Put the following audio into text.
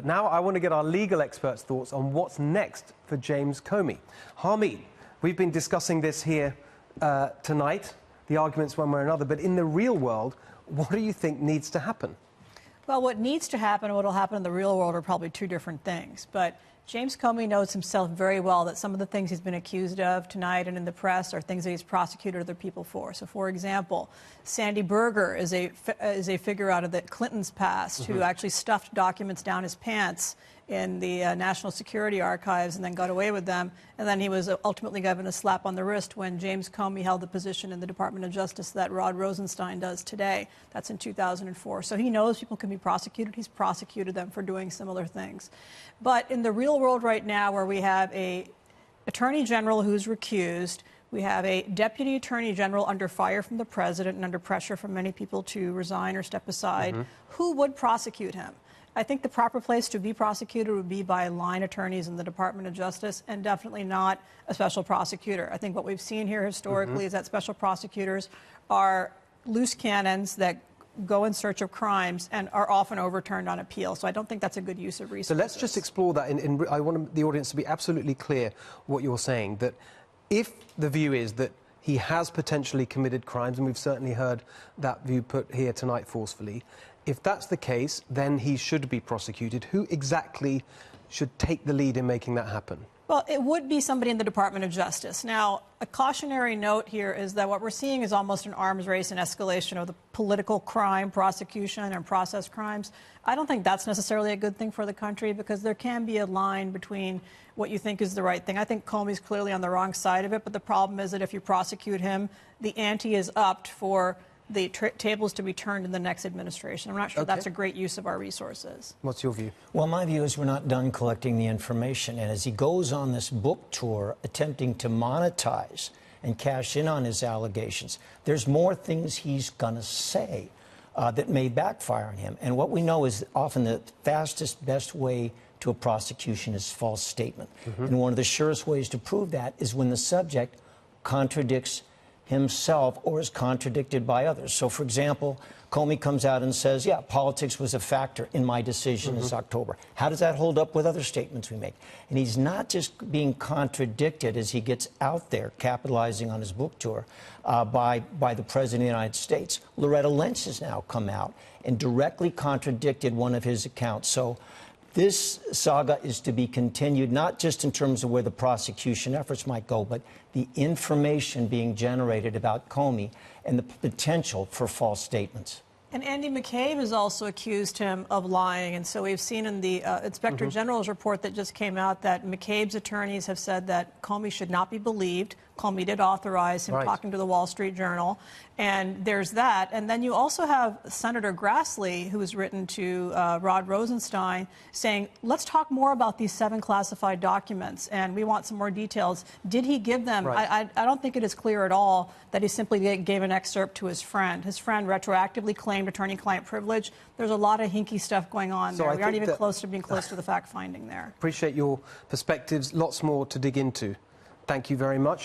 Now I want to get our legal experts' thoughts on what's next for James Comey. Harmeet, we've been discussing this here tonight, the arguments one way or another, but in the real world, what do you think needs to happen? Well, what needs to happen and what will happen in the real world are probably two different things. But James Comey knows himself very well that some of the things he's been accused of tonight and in the press are things that he's prosecuted other people for. So, for example, Sandy Berger is a figure out of the Clinton's past who actually stuffed documents down his pants in the National Security Archives and then got away with them. And then he was ultimately given a slap on the wrist when James Comey held the position in the Department of Justice that Rod Rosenstein does today. That's in 2004. So he knows people can be prosecuted. He's prosecuted them for doing similar things. But in the real world right now, where we have a attorney general who's recused, we have a deputy attorney general under fire from the president and under pressure from many people to resign or step aside, who would prosecute him? I think the proper place to be prosecuted would be by line attorneys in the Department of Justice and definitely not a special prosecutor. I think what we've seen here historically is that special prosecutors are loose cannons that go in search of crimes and are often overturned on appeal. So I don't think that's a good use of resources. So let's just explore that. I want the audience to be absolutely clear what you're saying, that if the view is that he has potentially committed crimes, and we've certainly heard that view put here tonight forcefully, if that's the case, then he should be prosecuted. Who exactly should take the lead in making that happen? Well, it would be somebody in the Department of Justice. Now, a cautionary note here is that what we're seeing is almost an arms race and escalation of the political crime prosecution and process crimes. I don't think that's necessarily a good thing for the country, because there can be a line between what you think is the right thing. I think Comey's clearly on the wrong side of it, but the problem is that if you prosecute him, the ante is upped for the tables to be turned in the next administration. I'm not sure that's a great use of our resources. What's your view? Well, my view is we're not done collecting the information. And as he goes on this book tour attempting to monetize and cash in on his allegations, there's more things he's going to say that may backfire on him. And what we know is often the fastest, best way to a prosecution is false statement. And one of the surest ways to prove that is when the subject contradicts himself or is contradicted by others. So, for example, Comey comes out and says, yeah, politics was a factor in my decision this October. How does that hold up with other statements we make? And he's not just being contradicted as he gets out there, capitalizing on his book tour, by the President of the United States. Loretta Lynch has now come out and directly contradicted one of his accounts. So this saga is to be continued, not just in terms of where the prosecution efforts might go, but the information being generated about Comey and the potential for false statements. And Andy McCabe has also accused him of lying. And so we've seen in the Inspector General's report that just came out that McCabe's attorneys have said that Comey should not be believed. Comey did authorize him talking to the Wall Street Journal. And there's that. And then you also have Senator Grassley, who has written to Rod Rosenstein, saying, let's talk more about these 7 classified documents, and we want some more details. Did he give them? I don't think it is clear at all that he simply gave an excerpt to his friend. His friend retroactively claimed attorney-client privilege. There's a lot of hinky stuff going on there. We aren't even close to being close to the fact-finding there. Appreciate your perspectives. Lots more to dig into. Thank you very much.